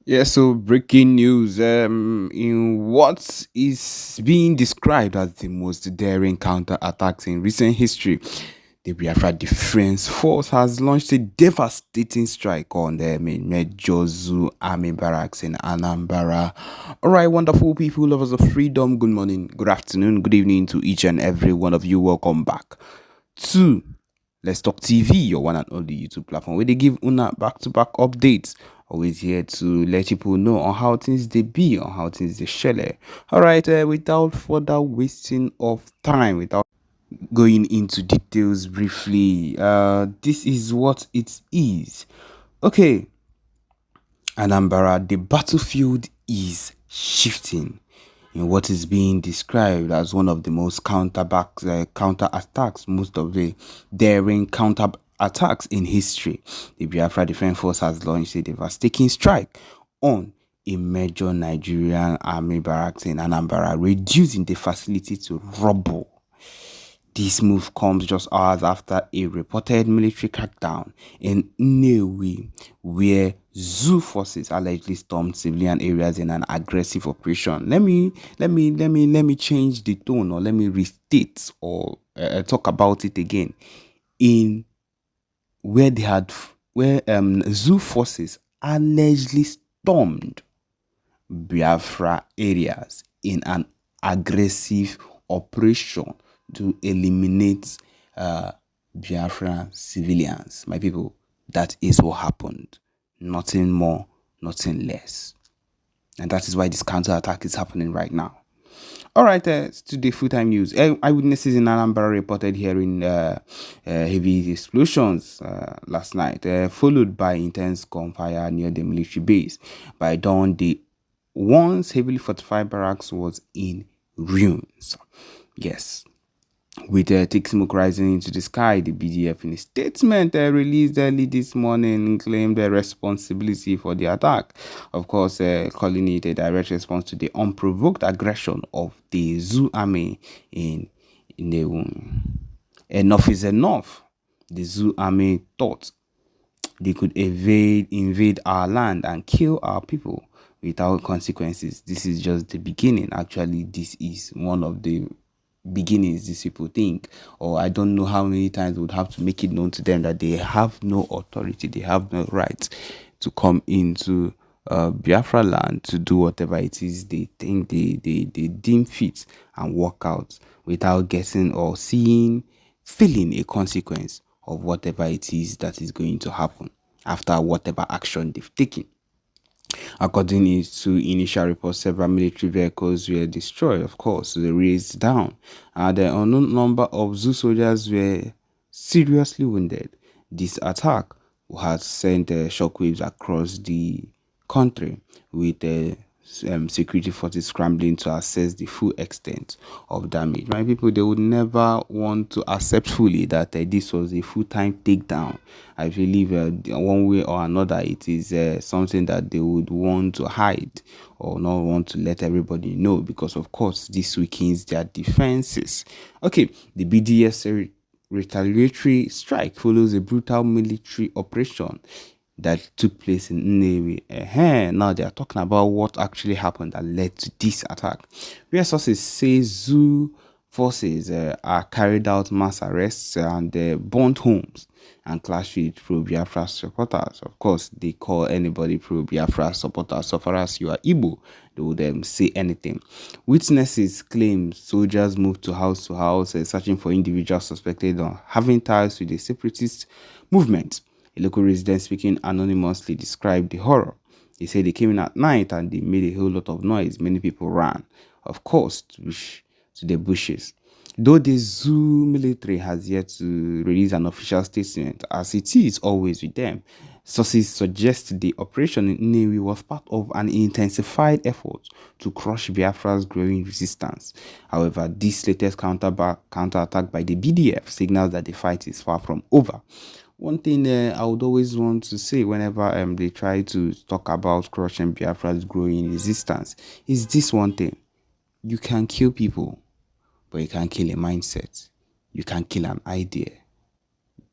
Yeah, so breaking news. In what is being described as the most daring counterattacks in recent history, the Biafra Defense Force has launched a devastating strike on the main major zoo army barracks in Anambra. All right, wonderful people, lovers of freedom. Good morning, good afternoon, good evening to each and every one of you. Welcome back to Let's Talk TV, your one and only YouTube platform where they give una back-to-back updates. Always here to let people know on how things they be, on how things they share. All right, without further wasting of time, without going into details briefly, this is what it is. Okay, Anambra, the battlefield is shifting in what is being described as one of the most counter attacks, most of the daring counter attacks in history. The Biafra Defense Force has launched a devastating strike on a major Nigerian army barracks in Anambra, reducing the facility to rubble. This move comes just hours after a reported military crackdown in Nnewi, where zoo forces allegedly stormed civilian areas in an aggressive operation. Let me change the tone, or let me restate, or talk about it again. In where they had where zoo forces allegedly stormed Biafra areas in an aggressive operation to eliminate Biafra civilians. My people, that is what happened. Nothing more, nothing less. And that is why this counterattack is happening right now. All right, today full-time news. Eyewitnesses in Anambra reported hearing heavy explosions last night, followed by intense gunfire near the military base. By dawn, the once heavily fortified barracks was in ruins. Yes, with thick smoke rising into the sky, the BDF, in a statement released early this morning, claimed the responsibility for the attack. Of course, calling it a direct response to the unprovoked aggression of the Zoo army in the enough is enough. The Zoo army thought they could invade our land and kill our people without consequences. This is just the beginning. Actually, this is one of the beginnings these people think, or I don't know how many times we would have to make it known to them that they have no authority, they have no right to come into Biafraland to do whatever it is they think they deem fit and work out without getting or seeing, feeling a consequence of whatever it is that is going to happen after whatever action they've taken. According to initial reports, several military vehicles were destroyed, of course, they razed down. The unknown number of zoo soldiers were seriously wounded. This attack has sent shockwaves across the country, with security forces scrambling to assess the full extent of damage. My people, they would never want to accept fully that this was a full-time takedown. I believe one way or another, it is something that they would want to hide or not want to let everybody know, because of course this weakens their defenses. Okay, the BDS retaliatory strike follows a brutal military operation that took place in Nnewi. Now they are talking about what actually happened that led to this attack. Where sources say zoo forces are carried out mass arrests and burnt homes and clashed with pro-Biafra supporters. Of course, they call anybody pro-Biafra supporter. So far as you are Igbo, they would say anything. Witnesses claim soldiers moved to house, searching for individuals suspected of having ties with the separatist movement. A local resident speaking anonymously described the horror. They said they came in at night and they made a whole lot of noise. Many people ran, of course, to the bushes. Though the zoo military has yet to release an official statement, as it is always with them, sources suggest the operation in Nnewi was part of an intensified effort to crush Biafra's growing resistance. However, this latest counterattack by the BDF signals that the fight is far from over. One thing I would always want to say whenever they try to talk about crushing Biafra's growing resistance is this one thing: you can kill people, but you can't kill a mindset. You can kill an idea.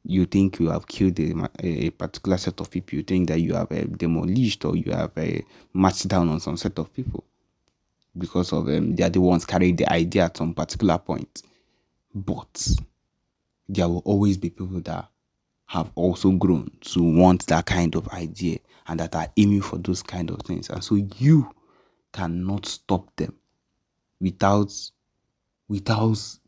You think you have killed a particular set of people. You think that you have demolished or you have marched down on some set of people because of they are the ones carrying the idea at some particular point. But there will always be people that have also grown to want that kind of idea and that are aiming for those kind of things. And so you cannot stop them without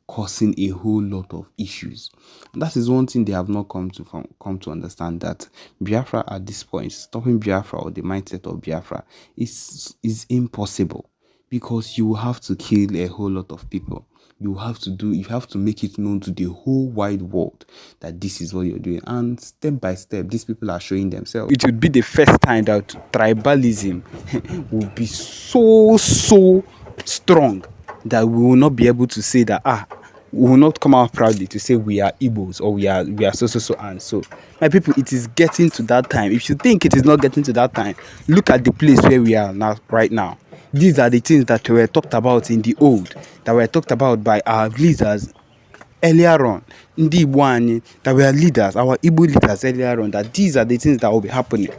causing a whole lot of issues. And that is one thing they have not come to understand, that Biafra at this point, stopping Biafra or the mindset of Biafra is impossible, because you have to kill a whole lot of people. You have to make it known to the whole wide world that this is what you're doing. And step by step, these people are showing themselves. It would be the first time that tribalism will be so strong that we will not be able to say that we will not come out proudly to say we are Igbos or we are so and so. My people, it is getting to that time. If you think it is not getting to that time, look at the place where we are now, right now. These are the things that were talked about in the old, that were talked about by our leaders earlier on. Ndị Igbo anyị, that were leaders, our Igbo leaders earlier on, that these are the things that will be happening.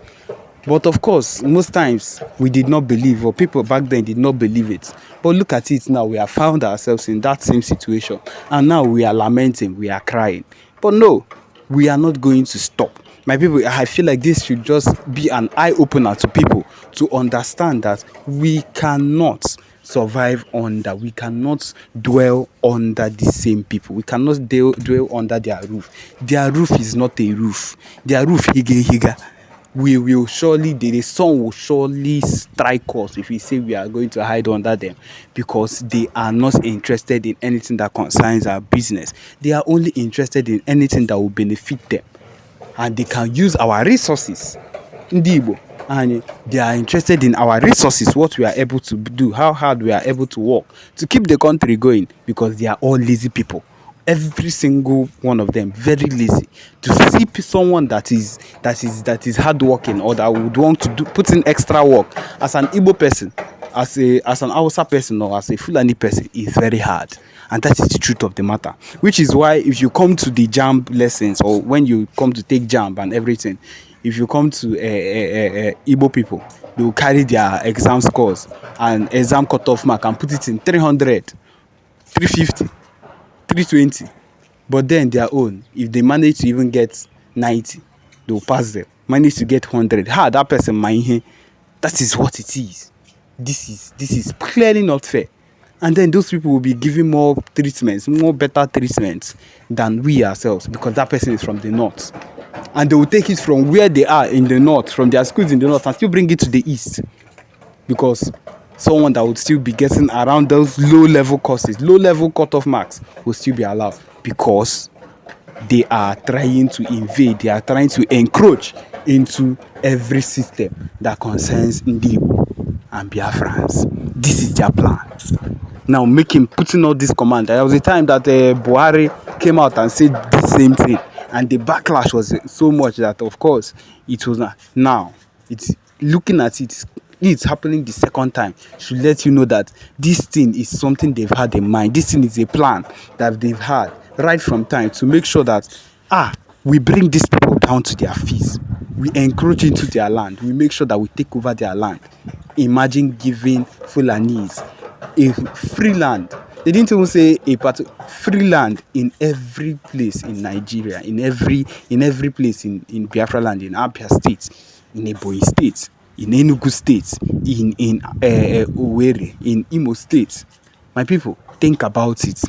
But of course, most times we did not believe, or people back then did not believe it. But look at it now, we have found ourselves in that same situation. And now we are lamenting, we are crying. But no, we are not going to stop. My people, I feel like this should just be an eye-opener to people to understand that we cannot survive under, we cannot dwell under the same people. We cannot dwell under their roof. Their roof is not a roof. Their roof, higa. We will surely, the sun will surely strike us if we say we are going to hide under them, because they are not interested in anything that concerns our business. They are only interested in anything that will benefit them, and they can use our resources. Ndị Igbo, and they are interested in our resources, what we are able to do, how hard we are able to work to keep the country going, because they are all lazy people. Every single one of them very lazy. To see someone that is hardworking, or that would want to put in extra work as an Igbo person, as an Hausa person, or as a Fulani person, is very hard. And that is the truth of the matter. Which is why if you come to the JAMB lessons, or when you come to take JAMB and everything, if you come to Igbo people, they will carry their exam scores and exam cutoff mark and put it in 300, 350. 320, but then their own, if they manage to even get 90, they will pass them. Manage to get 100, that person might. That is what it is. This is clearly not fair. And then those people will be giving more better treatments than we ourselves, because that person is from the north, and they will take it from where they are in the north, from their schools in the north, and still bring it to the east, because someone that would still be getting around those low-level courses, low-level cutoff marks, will still be allowed, because they are trying to invade, they are trying to encroach into every system that concerns Ndi Igbo and Biafrans. This is their plan. Now, putting all this command. There was a time that Buhari came out and said the same thing, and the backlash was so much that, of course, it was not. Now, it's looking at it. It's happening the second time, should let you know that this thing is something they've had in mind. This thing is a plan that they've had right from time, to make sure that we bring these people down to their feet. We encroach into their land. We make sure that we take over their land. Imagine giving Fulanis a free land. They didn't even say free land in every place in Nigeria, in every place in Biafraland, in Abia State, in Ebonyi State, in Enugu State, in Owerri, in Imo State. My people, think about it.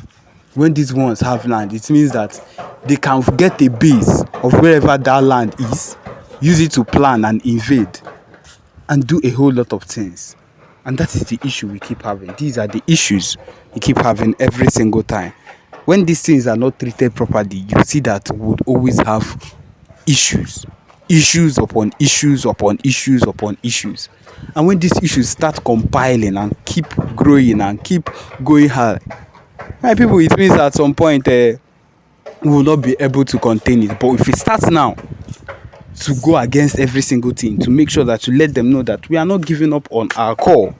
When these ones have land, it means that they can get a base of wherever that land is, use it to plan and invade, and do a whole lot of things. And that is the issue we keep having. These are the issues we keep having every single time. When these things are not treated properly, you see that we would always have issues. Issues upon issues upon issues upon issues. And when these issues start compiling and keep growing and keep going high, my people, it means at some point we will not be able to contain it. But if it starts now, to go against every single thing, to make sure that, to let them know that we are not giving up on our call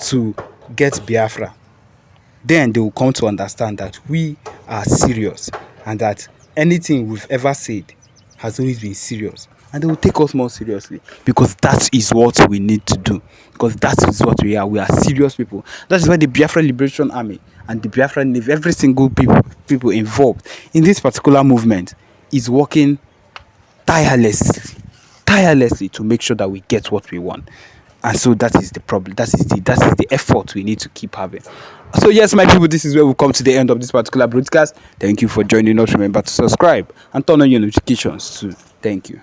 to get Biafra, then they will come to understand that we are serious, and that anything we've ever said has always been serious, and they will take us more seriously, because that is what we need to do, because that is what we are. We are serious people. That is why the Biafra Liberation Army and the Biafra Navy, every single people involved in this particular movement, is working tirelessly to make sure that we get what we want. And so that is the problem. That is the effort we need to keep having. So yes, my people, this is where we come to the end of this particular broadcast. Thank you for joining us. Remember to subscribe and turn on your notifications too. Thank you.